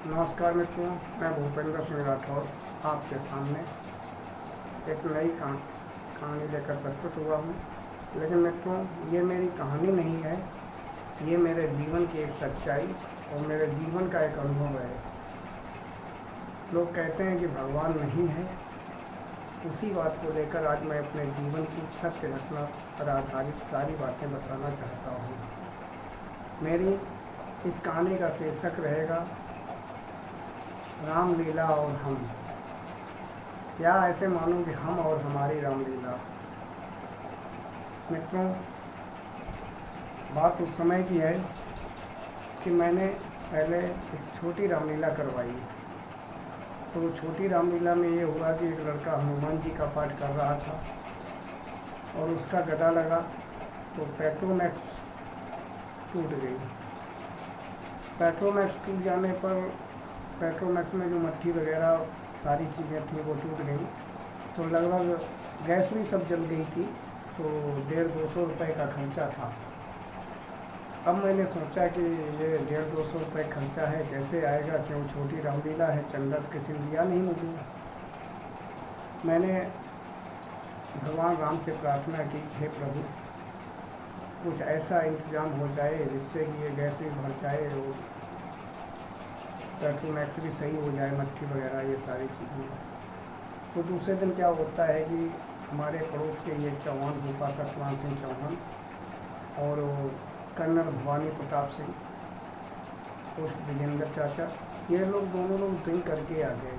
नमस्कार मित्रों, मैं भूपेंद्र सिंह राठौर आपके सामने एक नई कहानी लेकर प्रस्तुत हुआ हूँ। लेकिन मित्रों, ये मेरी कहानी नहीं है, ये मेरे जीवन की एक सच्चाई और मेरे जीवन का एक अनुभव है। लोग कहते हैं कि भगवान नहीं है, उसी बात को लेकर आज मैं अपने जीवन की सत्य घटना पर आधारित सारी बातें बताना चाहता हूँ। मेरी इस कहानी का शीर्षक रहेगा रामलीला और हम, या ऐसे मानो कि हम और हमारी रामलीला। मित्रों, बात उस समय की है कि मैंने पहले एक छोटी रामलीला करवाई। तो वो छोटी रामलीला में ये हुआ कि एक लड़का हनुमान जी का पाठ कर रहा था और उसका गदा लगा तो पेट्रोमैक्स टूट गई। पेट्रोमैक्स टूट जाने पर पेट्रोमैक्स में जो मट्टी वगैरह सारी चीज़ें थी वो टूट गई। तो लगभग गैस भी सब जल गई थी। तो 150-200 रुपये का खर्चा था। अब मैंने सोचा कि ये 150-200 रुपये खर्चा है, कैसे आएगा, क्यों छोटी रामलीला है, चंदा तो किसी ने दिया नहीं मुझे। मैंने भगवान राम से प्रार्थना की, हे प्रभु कुछ ऐसा इंतज़ाम हो जाए जिससे कि ये गैस भी भर जाए और पेट्रोमैक्स भी सही हो जाए, मट्टी वगैरह ये सारी चीज़ें। तो दूसरे दिन क्या होता है कि हमारे पड़ोस के ये चौहान, भूपा सतपाल सिंह चौहान और कर्नल भवानी प्रताप सिंह उर्फ विजेंद्र चाचा, ये लोग दोनों लोग ड्रिंक करके आ गए।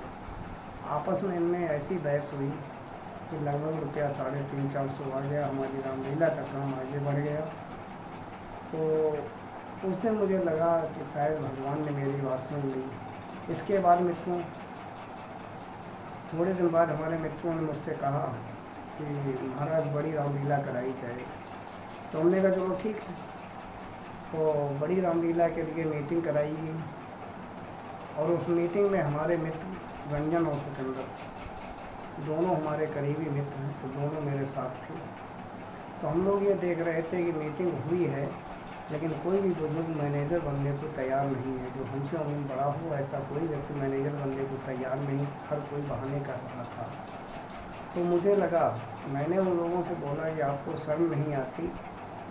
आपस में इनमें ऐसी बहस हुई कि लगभग रुपया 350-400 आ गया। हमारी रामलीला का काम आगे बढ़ गया। तो उस दिन मुझे लगा कि शायद भगवान ने मेरी बात सुन ली। इसके बाद मित्रों, थोड़े दिन बाद हमारे मित्रों ने मुझसे कहा कि महाराज बड़ी रामलीला कराई जाए। तो हमने कहा चलो ठीक है। तो बड़ी रामलीला के लिए मीटिंग कराई गई और उस मीटिंग में हमारे मित्र रंजन और सिकंदर दोनों हमारे करीबी मित्र हैं, तो दोनों मेरे साथ थे। तो हम लोग ये देख रहे थे कि मीटिंग हुई है लेकिन कोई भी बुजुर्ग मैनेजर बनने को तैयार नहीं है। जो हमसे उम्र बड़ा हो ऐसा कोई व्यक्ति मैनेजर बनने को तैयार नहीं, हर कोई बहाने कर रहा था। तो मुझे लगा, मैंने उन लोगों से बोला कि आपको शर्म नहीं आती,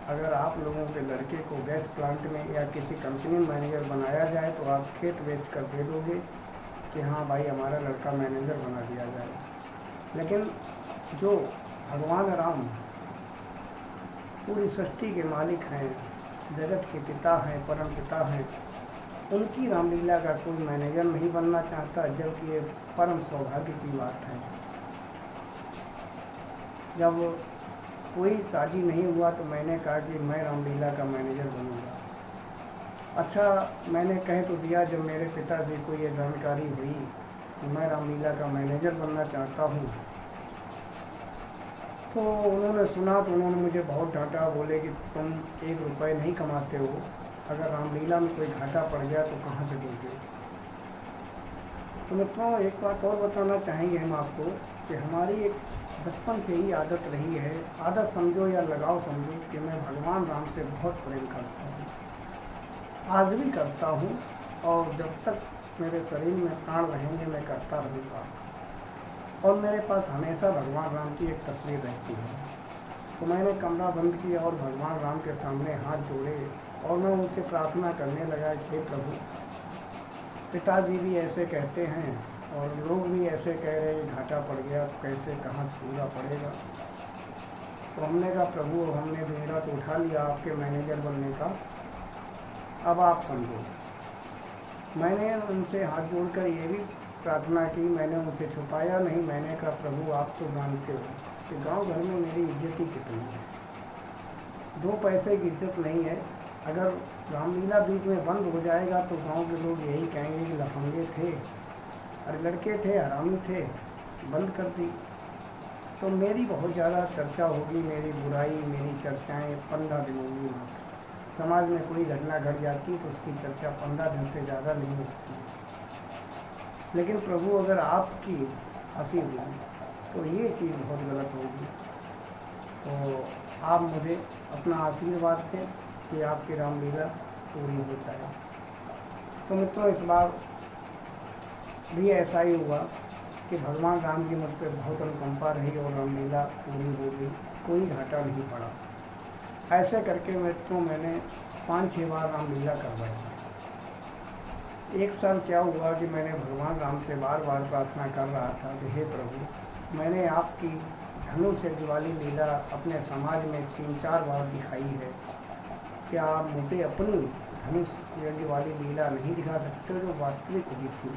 अगर आप लोगों के लड़के को गैस प्लांट में या किसी कंपनी में मैनेजर बनाया जाए तो आप खेत बेच कर दे दोगे कि हाँ भाई हमारा लड़का मैनेजर बना दिया जाए। लेकिन जो भगवान राम पूरी सृष्टि के मालिक हैं, जगत के पिता हैं, परम पिता हैं, उनकी रामलीला का कोई मैनेजर नहीं बनना चाहता, जबकि ये परम सौभाग्य की बात है। जब कोई राजी नहीं हुआ तो मैंने कहा कि मैं रामलीला का मैनेजर बनूंगा। अच्छा, मैंने कह तो दिया। जब मेरे पिताजी को ये जानकारी हुई कि मैं रामलीला का मैनेजर बनना चाहता हूँ तो उन्होंने सुना तो उन्होंने मुझे बहुत डांटा। बोले कि तुम 1 रुपये नहीं कमाते हो, अगर रामलीला में कोई घाटा पड़ गया तो कहाँ से दोगे। तो मित्रों, एक बात और बताना चाहेंगे हम आपको कि हमारी एक बचपन से ही आदत रही है, आदत समझो या लगाव समझो, कि मैं भगवान राम से बहुत प्रेम करता हूँ, आज भी करता हूँ और जब तक मेरे शरीर में प्राण रहेंगे मैं करता रहूँगा। और मेरे पास हमेशा भगवान राम की एक तस्वीर रहती है। तो मैंने कमरा बंद किया और भगवान राम के सामने हाथ जोड़े और मैं उनसे प्रार्थना करने लगा कि हे प्रभु, पिताजी भी ऐसे कहते हैं और लोग भी ऐसे कह रहे हैं घाटा पड़ गया तो कैसे, कहाँ से पूरा पड़ेगा। तो हमने कहा प्रभु, हमने बेड़ा तो उठा लिया आपके मैनेजर बनने का, अब आप समझो। मैंने उनसे हाथ जोड़कर ये भी प्रार्थना की, मैंने उनसे छुपाया नहीं। मैंने कहा प्रभु, आप तो जानते हो कि गांव घर में मेरी इज्जत ही कितनी है, 2 पैसे की इज्जत नहीं है। अगर रामलीला बीच में बंद हो जाएगा तो गांव के लोग यही कहेंगे कि लफंगे थे, अरे लड़के थे, हरामी थे, बंद कर दी। तो मेरी बहुत ज़्यादा चर्चा होगी, मेरी बुराई, मेरी चर्चाएँ 15 दिन होंगी। समाज में कोई घटना घट जाती तो उसकी चर्चा 15 दिन से ज़्यादा नहीं होती। लेकिन प्रभु, अगर आपकी हंसी हुई तो ये चीज़ बहुत गलत होगी। तो आप मुझे अपना आशीर्वाद दें कि आपकी रामलीला पूरी हो जाए। तो मित्रों, इस बार भी ऐसा ही हुआ कि भगवान राम की मुझ पर बहुत अनुकंपा रही और रामलीला पूरी हो गई, कोई घाटा नहीं पड़ा। ऐसे करके मित्रों मैंने 5-6 बार रामलीला करवाई। एक साल क्या हुआ कि मैंने भगवान राम से बार बार प्रार्थना कर रहा था कि हे प्रभु, मैंने आपकी धनुष से दिवाली लीला अपने समाज में 3-4 बार दिखाई है, क्या आप मुझे अपनी धनुष या दिवाली लीला नहीं दिखा सकते जो वास्तविक हुई थी।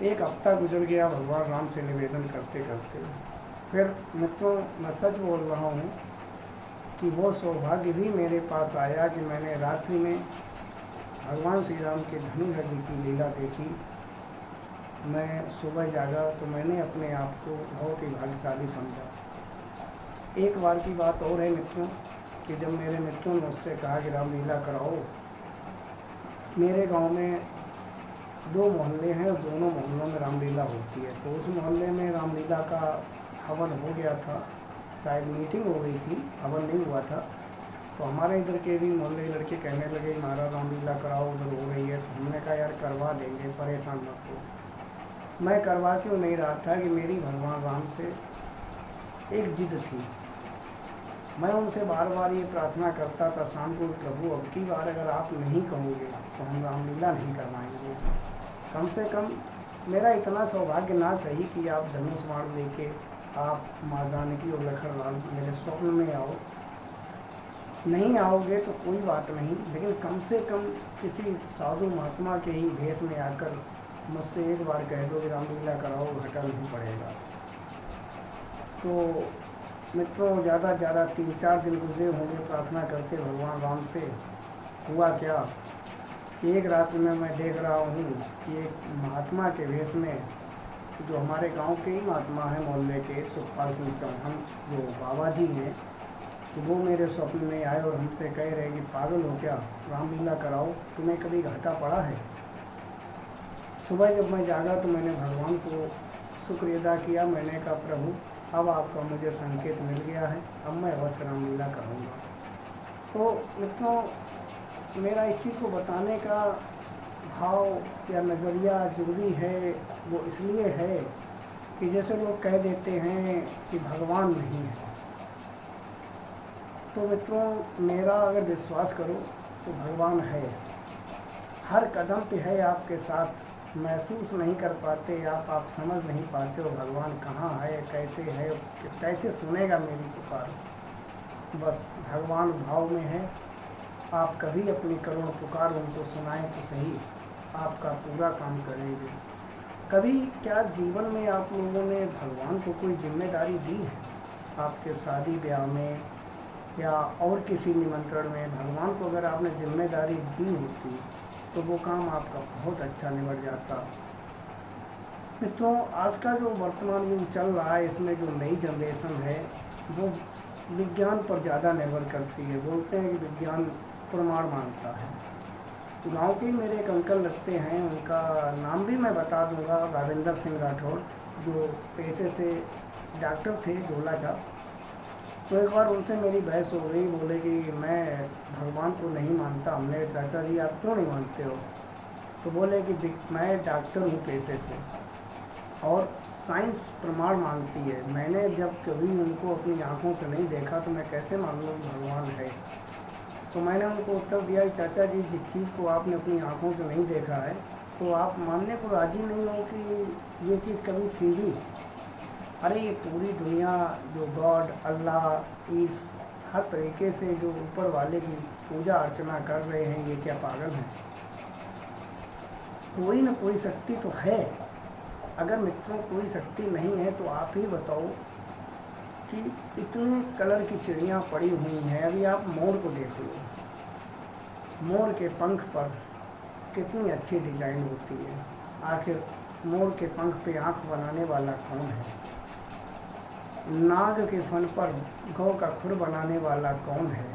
एक हफ्ता गुजर गया भगवान राम से निवेदन करते करते। फिर मित्रों मैं सच बोल रहा हूँ कि वो सौभाग्य भी मेरे पास आया कि मैंने रात्रि में भगवान श्री राम के धनुष यज्ञ की लीला देखी। मैं सुबह जागा तो मैंने अपने आप को बहुत ही भाग्यशाली समझा। एक बार की बात और है मित्रों कि जब मेरे मित्रों ने मुझसे कहा कि रामलीला कराओ, मेरे गांव में 2 मोहल्ले हैं और दोनों मोहल्लों में रामलीला होती है, तो उस मोहल्ले में रामलीला का हवन हो गया था, शायद मीटिंग हो गई थी, हवन नहीं हुआ था। तो हमारे इधर के भी मोहल्ले लड़के कहने लगे हमारा रामलीला कराओ, उधर हो रही है। तो हमने कहा यार करवा देंगे, परेशान मत हो। मैं करवा क्यों नहीं रहा था कि मेरी भगवान राम से एक जिद थी। मैं उनसे बार बार ये प्रार्थना करता था शाम को, प्रभु अब की बार अगर आप नहीं कहोगे तो हम रामलीला नहीं करवाएंगे। कम से कम मेरा इतना सौभाग्य ना सही कि आप धनुष बाण लेके आप माँ जानकी और लखनलाल मेरे स्वप्न में आओ, नहीं आओगे तो कोई बात नहीं, लेकिन कम से कम किसी साधु महात्मा के ही भेष में आकर मुझसे एक बार कह दो कि रामलीला कराओ, घाटा नहीं पड़ेगा। तो मित्रों ज़्यादा 3-4 दिन गुजरे होंगे प्रार्थना करते भगवान राम से। हुआ क्या कि एक रात में मैं देख रहा हूँ कि एक महात्मा के भेष में, जो हमारे गांव के ही महात्मा हैं मोहल्ले के, सुखपाल सिंह चौहान जो बाबा जी हैं, तो वो मेरे स्वप्न में आए और हमसे कह रहे कि पागल हो क्या, रामलीला कराओ, तुम्हें कभी घाटा पड़ा है। सुबह जब मैं जागा तो मैंने भगवान को शुक्र अदा किया। मैंने कहा प्रभु अब आपका मुझे संकेत मिल गया है, अब मैं अवश्य रामलीला करूँगा। तो मित्रों मेरा इस चीज़ को बताने का भाव या नज़रिया जो भी है वो इसलिए है कि जैसे लोग कह देते हैं कि भगवान नहीं है, तो मित्रों मेरा अगर विश्वास करो तो भगवान है, हर कदम पे है आपके साथ। महसूस नहीं कर पाते आप समझ नहीं पाते हो भगवान कहाँ है, कैसे सुनेगा मेरी पुकार। बस भगवान भाव में है। आप कभी अपनी करुण पुकार उनको सुनाएं तो सही, आपका पूरा काम करेंगे। कभी क्या जीवन में आप लोगों ने भगवान को कोई जिम्मेदारी दी है? आपके शादी ब्याह में या और किसी निमंत्रण में भगवान को अगर आपने जिम्मेदारी दी होती तो वो काम आपका बहुत अच्छा निबट जाता। मित्रों आज का जो वर्तमान युग चल रहा है, इसमें जो नई जनरेशन है वो विज्ञान पर ज़्यादा निर्भर करती है। बोलते हैं कि विज्ञान प्रमाण मानता है। गांव के मेरे एक अंकल लगते हैं, उनका नाम भी मैं बता दूंगा, राजेंद्र सिंह राठौड़, जो पेशे से डॉक्टर थे झोला छाप। तो एक बार उनसे मेरी बहस हो गई, बोले कि मैं भगवान को नहीं मानता। हमने कहा चाचा जी आप क्यों नहीं मानते हो? तो बोले कि मैं डॉक्टर हूँ पेशे से और साइंस प्रमाण मानती है। मैंने जब कभी उनको अपनी आँखों से नहीं देखा तो मैं कैसे मान लूँ भगवान है? तो मैंने उनको उत्तर दिया कि चाचा जी जिस चीज़ को आपने अपनी आँखों से नहीं देखा है तो आप मानने को राज़ी नहीं हो कि ये चीज़ कभी थी भी। अरे ये पूरी दुनिया जो गॉड अल्लाह ईस हर तरीके से जो ऊपर वाले की पूजा अर्चना कर रहे हैं, ये क्या पागल हैं? कोई न कोई शक्ति तो है। अगर मित्रों कोई शक्ति नहीं है तो आप ही बताओ कि इतने कलर की चिड़ियाँ पड़ी हुई हैं। अभी आप मोर को देख लो, मोर के पंख पर कितनी अच्छी डिजाइन होती है। आखिर मोर के पंख पे आँख बनाने वाला कौन है? नाग के फन पर गौ का खुर बनाने वाला कौन है?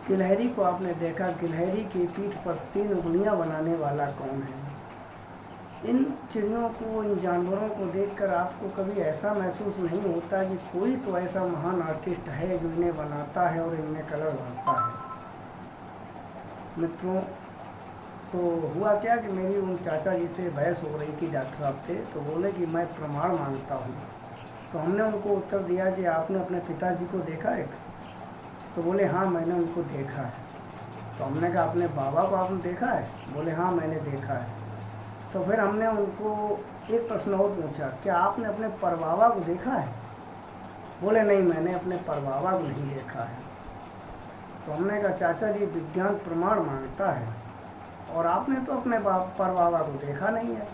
गिलहरी को आपने देखा, गिलहरी की पीठ पर 3 उंगलियां बनाने वाला कौन है? इन चिड़ियों को, इन जानवरों को देखकर आपको कभी ऐसा महसूस नहीं होता कि कोई तो ऐसा महान आर्टिस्ट है जो इन्हें बनाता है और इनमें कलर भरता है? मित्रों तो हुआ क्या कि मेरी उन चाचा जी से बहस हो रही थी डॉक्टर साहब से, तो बोले कि मैं प्रमाण मांगता हूँ। तो हमने उनको उत्तर दिया कि आपने अपने पिताजी को देखा है? तो बोले हाँ मैंने उनको देखा है। तो हमने कहा अपने बाबा को आपने देखा है? बोले हाँ मैंने देखा है। तो फिर हमने उनको एक प्रश्न और पूछा, क्या आपने अपने परबाबा को देखा है? बोले नहीं मैंने अपने परबाबा को नहीं देखा है। तो हमने कहा चाचा जी विज्ञान प्रमाण मांगता है और आपने तो अपने परबाबा को देखा नहीं है,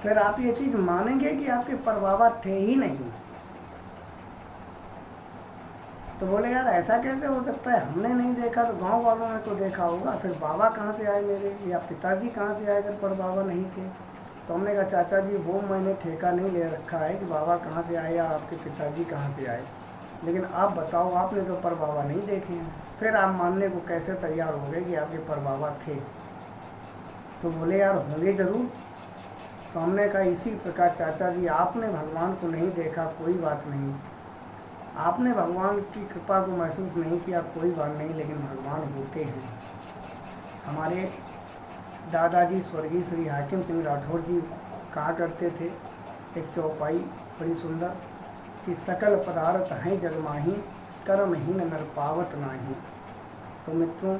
फिर आप ये चीज़ मानेंगे कि आपके परबाबा थे ही नहीं? तो बोले यार ऐसा कैसे हो सकता है, हमने नहीं देखा तो गांव वालों ने तो देखा होगा, फिर बाबा कहाँ से आए मेरे, या पिताजी कहाँ से आए अगर परबाबा नहीं थे? तो हमने कहा चाचा जी वो मैंने ठेका नहीं ले रखा है कि बाबा कहाँ से आए या आपके पिताजी कहाँ से आए, लेकिन आप बताओ आपने तो परबाबा नहीं देखे हैं, फिर आप मानने को कैसे तैयार हो गए कि आपके परबाबा थे? तो बोले यार होंगे ज़रूर। तो हमने कहा इसी प्रकार चाचा जी आपने भगवान को नहीं देखा कोई बात नहीं, आपने भगवान की कृपा को महसूस नहीं किया कोई बात नहीं, लेकिन भगवान होते हैं। हमारे दादाजी स्वर्गीय श्री हाकिम सिंह राठौर जी कहा करते थे एक चौपाई बड़ी सुंदर कि सकल पदार्थ हैं जगमाही, कर्महीन नर पावत नाही। तो मित्रों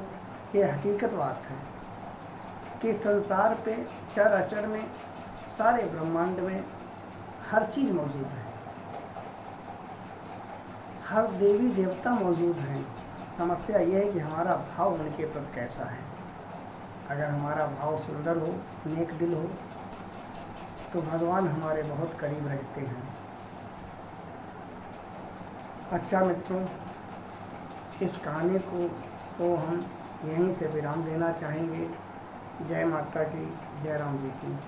ये हकीकत बात है कि संसार पे चर अचर में सारे ब्रह्मांड में हर चीज़ मौजूद है, हर देवी देवता मौजूद हैं। समस्या यह है कि हमारा भाव उनके प्रति कैसा है। अगर हमारा भाव सुंदर हो, नेक दिल हो, तो भगवान हमारे बहुत करीब रहते हैं। अच्छा मित्रों, इस कहानी को हम यहीं से विराम देना चाहेंगे। जय माता की, जय राम जी की।